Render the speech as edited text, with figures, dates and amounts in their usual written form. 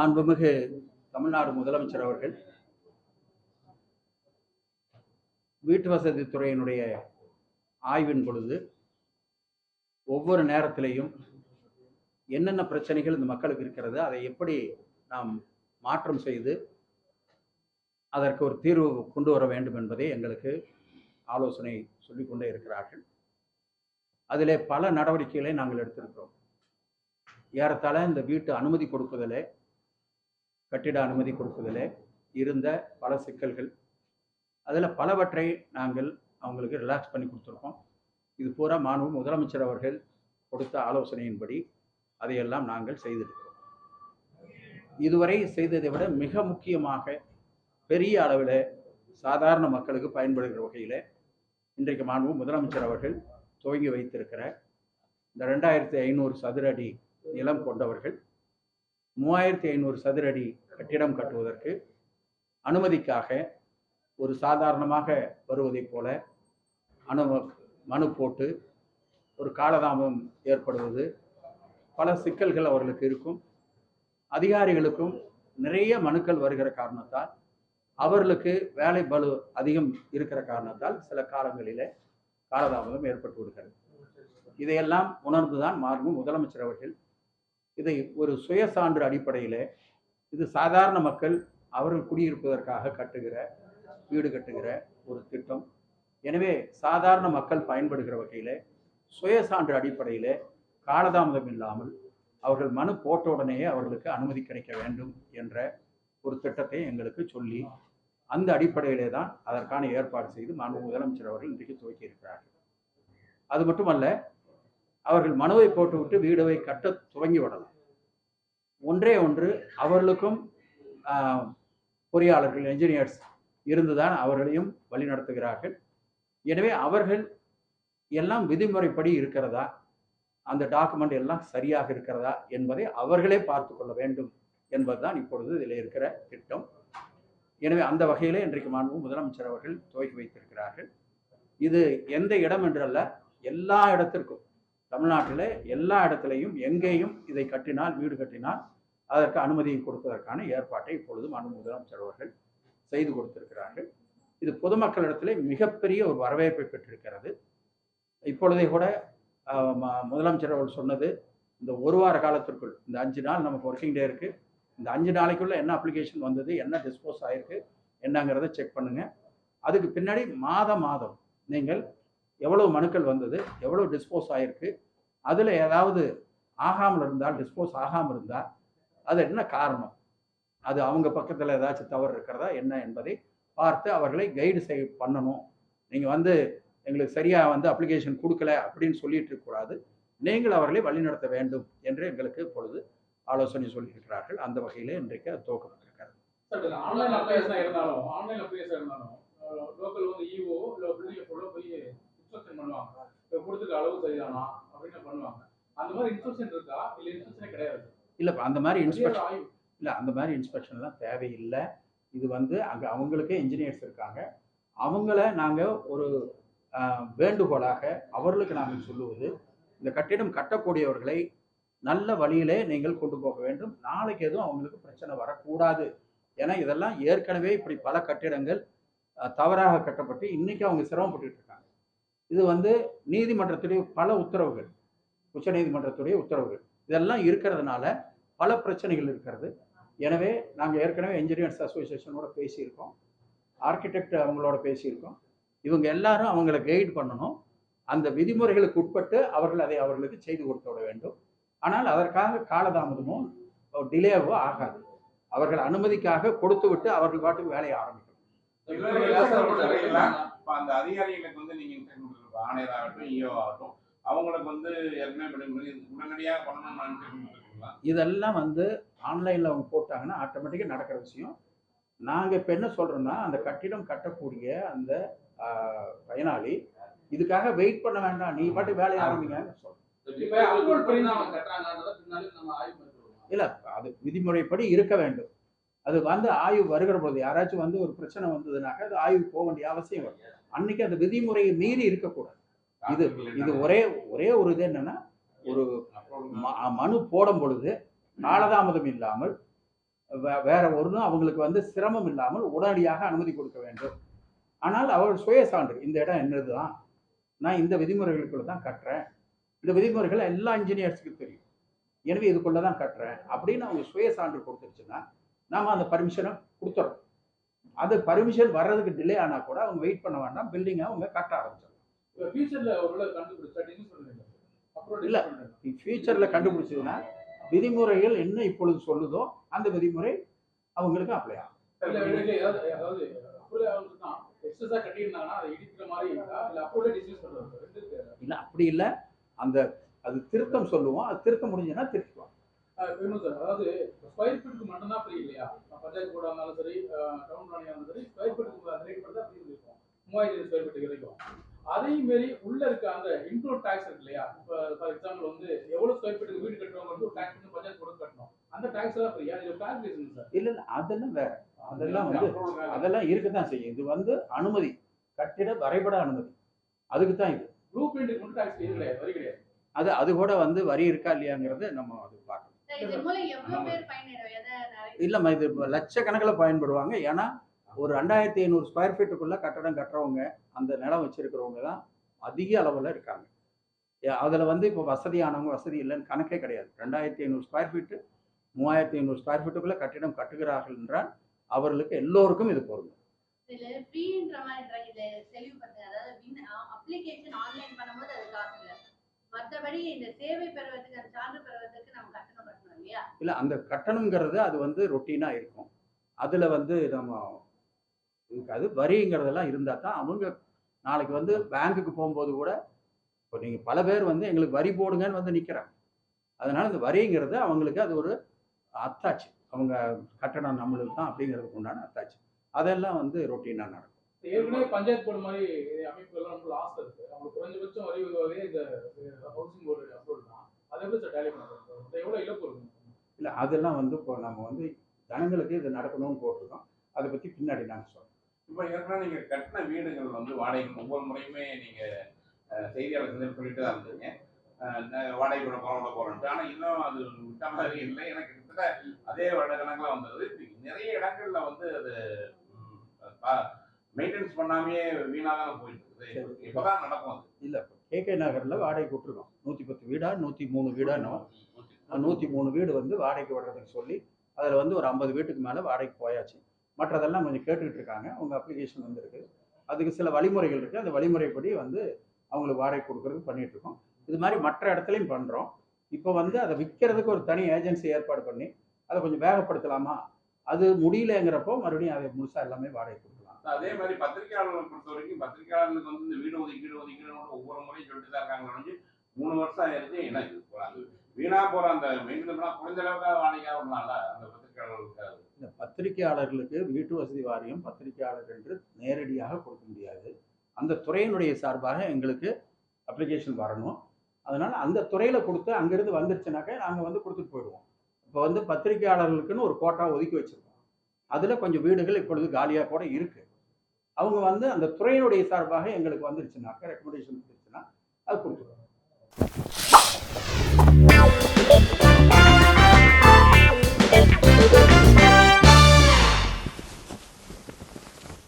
மாண்புமிகு தமிழ்நாடு முதலமைச்சர் அவர்கள் வீட்டு வசதி துறையினுடைய ஆய்வின் பொழுது ஒவ்வொரு நேரத்திலையும் என்னென்ன பிரச்சனைகள் இந்த மக்களுக்கு இருக்கிறது, அதை எப்படி நாம் மாற்றம் செய்து அதற்கு ஒரு தீர்வு கொண்டு வர வேண்டும் என்பதை எங்களுக்கு ஆலோசனை சொல்லிக்கொண்டே இருக்கிறார்கள். அதிலே பல நடவடிக்கைகளை நாங்கள் எடுத்திருக்கிறோம். ஏறத்தாழ இந்த வீட்டு அனுமதி கொடுப்பதிலே, கட்டிட அனுமதி கொடுப்பதிலே இருந்த பல சிக்கல்கள், அதில் பலவற்றை நாங்கள் அவங்களுக்கு ரிலாக்ஸ் பண்ணி கொடுத்துருக்கோம். இது பூரா மாண்பு முதலமைச்சர் அவர்கள் கொடுத்த ஆலோசனையின்படி அதையெல்லாம் நாங்கள் செய்திருக்கிறோம். இதுவரை செய்ததை விட மிக முக்கியமாக பெரிய அளவில் சாதாரண மக்களுக்கு பயன்படுகிற வகையில் இன்றைக்கு மாண்பு முதலமைச்சர் அவர்கள் துவங்கி வைத்திருக்கிற இந்த 2500 சதுர அடி நிலம் கொண்டவர்கள் 3500 சதுர அடி கட்டிடம் கட்டுவதற்கு அனுமதிக்காக ஒரு சாதாரணமாக வருவதைப் போல மனு போட்டு ஒரு காலதாமதம் ஏற்படுவது, பல சிக்கல்கள் அவர்களுக்கு இருக்கும். அதிகாரிகளுக்கும் நிறைய மனுக்கள் வருகிற காரணத்தால், அவர்களுக்கு வேலை பளு அதிகம் இருக்கிற காரணத்தால் சில காலங்களிலே காலதாமதம் ஏற்பட்டு விடுகிறது. இதையெல்லாம் உணர்ந்துதான் மாண்பு முதலமைச்சர் அவர்கள் இதை ஒரு சுயசான்று அடிப்படையில், இது சாதாரண மக்கள் அவர்கள் குடியிருப்பதற்காக கட்டுகிற வீடு கட்டுகிற ஒரு திட்டம். எனவே சாதாரண மக்கள் பயன்படுகிற வகையில் சுயசான்று அடிப்படையில் காலதாமதம் இல்லாமல் அவர்கள் மனு போட்ட உடனேயே அவர்களுக்கு அனுமதி கிடைக்க வேண்டும் என்ற ஒரு திட்டத்தை எங்களுக்கு சொல்லி, அந்த அடிப்படையிலே தான் அதற்கான ஏற்பாடு செய்து மாண்பு முதலமைச்சர் அவர்கள் இன்றைக்கு துவக்கி இருக்கிறார்கள். அது மட்டுமல்ல, அவர்கள் மனுவை போட்டுவிட்டு வீடுவை கட்ட துவங்கி விடலாம். ஒன்றே ஒன்று, அவர்களுக்கும் பொறியாளர்கள், என்ஜினியர்ஸ் இருந்துதான் அவர்களையும் வழிநடத்துகிறார்கள். எனவே அவர்கள் எல்லாம் விதிமுறைப்படி இருக்கிறதா, அந்த டாக்குமெண்ட் எல்லாம் சரியாக இருக்கிறதா என்பதை அவர்களே பார்த்து கொள்ள வேண்டும் என்பதுதான் இப்பொழுது இதில் இருக்கிற திட்டம். எனவே அந்த வகையிலே இன்றைக்கு மாண்பு முதலமைச்சர் அவர்கள் துவக்கி வைத்திருக்கிறார்கள். இது எந்த இடம் என்றல்ல, எல்லா இடத்திற்கும், தமிழ்நாட்டில் எல்லா இடத்திலையும் எங்கேயும் இதை கட்டினால், வீடு கட்டினால் அதற்கு அனுமதியை கொடுப்பதற்கான ஏற்பாட்டை இப்பொழுது மாண்பு முதலமைச்சர் அவர்கள் செய்து கொடுத்திருக்கிறார்கள். இது பொதுமக்களிடத்திலே மிகப்பெரிய ஒரு வரவேற்பை பெற்றிருக்கிறது. இப்பொழுதே கூட முதலமைச்சர் அவர்கள் சொன்னது, இந்த ஒரு வார காலத்திற்குள், இந்த 5 நாள் நமக்கு ஒர்க்கிங் டே இருக்குது, இந்த 5 நாளைக்குள்ள என்ன அப்ளிகேஷன் வந்தது, என்ன டிஸ்போஸ் ஆகிருக்கு, என்னங்கிறத செக் பண்ணுங்கள். அதுக்கு பின்னாடி மாதம் நீங்கள் எவ்வளோ மனுக்கள் வந்தது, எவ்வளோ டிஸ்போஸ் ஆகிருக்கு, அதில் ஏதாவது ஆகாமல் இருந்தால், டிஸ்போஸ் ஆகாமல் இருந்தால் அது என்ன காரணம், அது அவங்க பக்கத்தில் ஏதாச்சும் தவறு இருக்கிறதா என்ன என்பதை பார்த்து அவர்களை கைடு பண்ணணும். நீங்கள் எங்களுக்கு சரியாக அப்ளிகேஷன் கொடுக்கல அப்படின்னு சொல்லிட்டு இருக்கக்கூடாது, நீங்கள் அவர்களை வழிநடத்த வேண்டும் என்று எங்களுக்கு இப்பொழுது ஆலோசனை சொல்லியிருக்கிறார்கள். அந்த வகையிலே இன்றைக்கு அது துவக்கப்பட்டிருக்கிறது. ஆன்லைன் அப்ளிகேஷன் இருந்தாலும் லோக்கல் ஈஓ போய் இன்ஸ்ட்ரக்ஷன் பண்ணுவாங்க, கொடுத்துருக்க அளவு சரிதானா அப்படின்னு பண்ணுவாங்க. அந்த மாதிரி இன்ஸ்ட்ரக்ஷன் இருக்கா, இல்லை இன்ஸ்ட்ரக்ஷனே கிடையாது? இல்லை, அந்த மாதிரி இன்ஸ்பெக்ஷன் இல்லை, அந்த மாதிரி இன்ஸ்பெக்ஷன்லாம் தேவையில்லை. இது அங்கே அவங்களுக்கே இன்ஜினியர்ஸ் இருக்காங்க. அவங்கள நாங்கள் ஒரு வேண்டுகோளாக அவர்களுக்கு நாங்கள் சொல்லுவது, இந்த கட்டிடம் கட்டக்கூடியவர்களை நல்ல வழியிலே நீங்கள் கொண்டு போக வேண்டும். நாளைக்கு எதுவும் அவங்களுக்கு பிரச்சனை வரக்கூடாது. ஏன்னா இதெல்லாம் ஏற்கனவே இப்படி பல கட்டிடங்கள் தவறாக கட்டப்பட்டு இன்னைக்கு அவங்க சிரமப்பட்டு இருக்காங்க. இது நீதிமன்றத்துடைய பல உத்தரவுகள், உச்ச நீதிமன்றத்துடைய உத்தரவுகள் இதெல்லாம் இருக்கிறதுனால பல பிரச்சனைகள் இருக்கிறது. எனவே நாங்கள் ஏற்கனவே என்ஜினியர்ஸ் அசோசியேஷனோட பேசியிருக்கோம், ஆர்கிடெக்ட் அவங்களோட பேசியிருக்கோம். இவங்க எல்லாரும் அவங்களை கைடு பண்ணணும். அந்த விதிமுறைகளுக்கு உட்பட்டு அவர்கள் அதை அவர்களுக்கு செய்து கொடுத்து விட வேண்டும். ஆனால் அதற்காக காலதாமதமோ டிலேவோ ஆகாது. அவர்கள் அனுமதிக்காக கொடுத்து விட்டு அவர்கள் பாட்டுக்கு வேலையை ஆரம்பிக்கணும். அந்த அதிகாரிகளுக்கு நீங்க ஆணையராகட்டும், ஈஓ ஆகட்டும், அவங்களுக்கு உடனடியாக பண்ணணும். இதெல்லாம் ஆன்லைனில் அவங்க போட்டாங்கன்னா ஆட்டோமேட்டிக்காக நடக்கிற விஷயம். நாங்கள் இப்போ என்ன சொல்கிறோன்னா, அந்த கட்டிடம் கட்டக்கூடிய அந்த பயனாளி இதுக்காக வெயிட் பண்ண வேண்டாம், நீ பாட்டு வேலையை ஆரம்பிங்கன்னு சொல்கிறோம். இல்லை, அது விதிமுறைப்படி இருக்க வேண்டும். அது ஆய்வு வருகிற பொழுது யாராச்சும் ஒரு பிரச்சனை வந்ததுனாக்க அது ஆய்வு போக வேண்டிய அவசியம் வரும். அன்னைக்கு அந்த விதிமுறையை மீறி இருக்கக்கூடாது. இது ஒரே ஒரு இது என்னன்னா, ஒரு மனு போடும் பொழுது காலதாமதம் இல்லாமல் வேற ஒன்றும் அவங்களுக்கு வந்து சிரமம் இல்லாமல் உடனடியாக அனுமதி கொடுக்க வேண்டும். ஆனால் அவர் சுய சான்று, இந்த இடம் என்னது தான், நான் இந்த விதிமுறைகளுக்குள்ள தான் கட்டுறேன், இந்த விதிமுறைகள் எல்லா இன்ஜினியர்ஸுக்கும் தெரியும், எனவே இதுக்குள்ள தான் கட்டுறேன் அப்படின்னு அவங்க சுய சான்று கொடுத்துருச்சுன்னா நாம் அந்த பர்மிஷனை கொடுத்துறோம். அது பர்மிஷன் வர்றதுக்கு டிலே ஆனால் கூட அவங்க வெயிட் பண்ண வேண்டாம், பில்டிங்கை அவங்க கட்ட ஆரம்பிச்சிடலாம். இப்போ ஃபியூச்சரில் ஒருவேளை கண்டுபிடிச்சா டிசைன் பண்ணுவீங்க அப்புறம் இல்லை, ஃபியூச்சரில் கண்டுபிடிச்சதுன்னா விதிமுறைகள் என்ன இப்பொழுது சொல்லுதோ அந்த விதிமுறை அவங்களுக்கு அப்ளை ஆகும். அதாவது எக்ஸஸா கட்டியிருந்தாங்கன்னா அதை இடிக்கிற மாதிரி இருக்கா இல்ல அப்படியே டிஸ்மிஸ் பண்றது? இல்லை, அப்படி இல்லை, அந்த அது திருத்தம் சொல்லுவோம், அது திருத்த முடிஞ்சுன்னா திருத்துவோம். சார், அதாவது ஸ்கொயர் ஃபீட்டுக்கு மட்டும்தான் ஃப்ரீ இல்லையா? பஞ்சாயத்து போர்டா இருந்தாலும் சரி, டவுன் பிளானிங் இருந்தாலும் சரி, ஸ்கொயர் ஃபீட்டுக்கு ரேட் பண்ணி தான் ஃப்ரீ இருக்கும் 3000 ஸ்கொயர் ஃபீட்டுக்கு வரைக்கும். அதே மாரி உள்ள இருக்க அந்த இன்க்ளூட் டாக்ஸ் இருக்கு இல்லையா? இப்போ ஃபார் எக்ஸாம்பிள் வந்து எவ்வளவு ஸ்கொயர் ஃபீட்டுக்கு வீடு கட்டுறவங்க வந்து ஒரு டாக்ஸ் வந்து பஞ்சாயத்து போர்டு கட்டணும், அந்த டாக்ஸ் எல்லாம் ஃப்ரீயா? இது கால்குலேஷன் சார். இல்லை இல்லை, அதெல்லாம் வேற, அதெல்லாம் வந்து அதெல்லாம் இருக்கத்தான் செய்யும். இது வந்து அனுமதி, கட்டிட வரைபட அனுமதி, அதுக்கு தான் இது. ப்ளூ பிரிண்ட்டுக்கு மட்டும் டாக்ஸ் இல்லை, வரி கிடையாது. அது கூட வந்து வரி இருக்கா இல்லையாங்கிறத நம்ம அது பார்க்கணும். இல்லைம்மா, இது லட்சக்கணக்கில் பயன்படுவாங்க. ஏன்னா ஒரு 2500 ஸ்கொயர் ஃபீட்டுக்குள்ள கட்டடம் கட்டுறவங்க, அந்த நிலம் வச்சிருக்கிறவங்க தான் அதிக அளவில் இருக்காங்க. அதில் வந்து இப்போ வசதியானவங்க வசதி இல்லைன்னு கணக்கே கிடையாது. 2500 ஸ்கொயர் ஃபீட்டு 3500 ஸ்கொயர் ஃபீட்டுக்குள்ள கட்டிடம் கட்டுகிறார்கள் என்றால் அவர்களுக்கு எல்லோருக்கும் இது பொருந்தும். இல்லை, அந்த கட்டணங்கிறது அது வந்து ரொட்டீனாக இருக்கும். அதில் வந்து நம்ம இருக்காது. வரிங்கிறதெல்லாம் இருந்தால் தான் அவங்க நாளைக்கு வந்து பேங்க்குக்கு போகும்போது கூட, இப்போ நீங்கள் பல பேர் வந்து எங்களுக்கு வரி போடுங்கன்னு வந்து நிற்கிறாங்க. அதனால் இந்த வரிங்கிறது அவங்களுக்கு அது ஒரு அத்தாட்சி, அவங்க கட்டணம் நம்மளுக்கு தான் அப்படிங்கிறதுக்கு உண்டான அத்தாட்சி. அதெல்லாம் வந்து ரொட்டீனாக நடக்கும். ஏற்கனவே பஞ்சாயத்து போர்டு மாதிரி அமைப்புகள்லாம் ரொம்ப ஆசை இருக்கு. அவங்களுக்கு குறைஞ்சபட்சம் வரி உதவியே இந்த ஹவுசிங் போர்டு அப்ரோல் தான். அதை எப்படி சார் டேலி பண்ணுறது? எவ்வளோ இழப்பு இருக்கும்? இல்லை, அதெல்லாம் வந்து இப்போ நம்ம வந்து ஜனங்களுக்கு இது நடக்கணும்னு போட்டிருக்கோம். அதை பற்றி பின்னாடி நாங்கள் சொல்கிறோம். இப்போ ஏற்கனவே நீங்கள் கட்டின வீடுகள் வந்து வாடகைக்கு ஒவ்வொரு முறையுமே நீங்கள் செய்தியாளர் சொல்லிட்டு தான் இருந்தீங்க, வாடகை விட போகிறோன்ட்டு. ஆனால் இன்னும் அது விட்ட மாதிரி இல்லை. எனக்கு கிட்டத்தட்ட அதே வருடக்கணக்கில் வந்தது. நிறைய இடங்கள்ல வந்து அது மெயின்டெனன்ஸ் பண்ணாமையே வீணாக தான் போயிட்டு இருக்குது. இப்போதான் நடக்கும் அது. இல்லை, KK நகரில் வாடகை விட்டுருக்கோம். 110 வீடா 103 வீடானோ 103 வீடு வந்து வாடகைக்கு விடுறதுக்கு சொல்லி அதில் வந்து ஒரு 50 வீட்டுக்கு மேலே வாடகைக்கு போயாச்சு. மற்றதெல்லாம் கொஞ்சம் கேட்டுக்கிட்டு இருக்காங்க. அவங்க அப்ளிகேஷன் வந்துருக்கு. அதுக்கு சில வழிமுறைகள் இருக்குது. அந்த வழிமுறைப்படி வந்து அவங்களுக்கு வாடகை கொடுக்கறதுக்கு பண்ணிகிட்டு இருக்கோம். இது மாதிரி மற்ற இடத்துலையும் பண்ணுறோம். இப்போ வந்து அதை விற்கிறதுக்கு ஒரு தனி ஏஜென்சி ஏற்பாடு பண்ணி அதை கொஞ்சம் வேகப்படுத்தலாமா, அது முடியலங்கிறப்போ மறுபடியும் அதை முழுசாக எல்லாமே வாடகை கொடுக்கலாம். அதே மாதிரி பத்திரிகையாளர்களை பொறுத்த வரைக்கும் பத்திரிகையாளர்களுக்கு வந்து இந்த வீடு ஒதுக்கீடு ஒவ்வொரு முறையும் சொல்லிட்டு தான் இருக்காங்க. 3 வருஷம் ஆயிடுச்சு. எனக்கு வீணா போகிற அந்த மெயின்டெனன்ஸ்லாம் குறைஞ்ச அளவுக்காக வாடகையாக விடலாம்ல அந்த பத்திரிகையாளர்களுக்காக. இந்த பத்திரிகையாளர்களுக்கு வீட்டு வசதி வாரியம் பத்திரிகையாளர் என்று நேரடியாக கொடுக்க முடியாது. அந்த துறையினுடைய சார்பாக எங்களுக்கு அப்ளிகேஷன் வரணும். அதனால் அந்த துறையில் கொடுத்து அங்கேருந்து வந்துருச்சுனாக்கா நாங்கள் வந்து கொடுத்துட்டு போயிடுவோம். இப்போ வந்து பத்திரிகையாளர்களுக்குன்னு ஒரு கோட்டா ஒதுக்கி வச்சுருக்கோம். அதில் கொஞ்சம் வீடுகள் இப்பொழுது காலியாக கூட இருக்குது. அவங்க வந்து அந்த துறையினுடைய சார்பாக எங்களுக்கு வந்துருச்சுனாக்கா, ரெக்கமெண்டேஷன் வந்துருச்சுன்னா அது கொடுத்துருவோம்.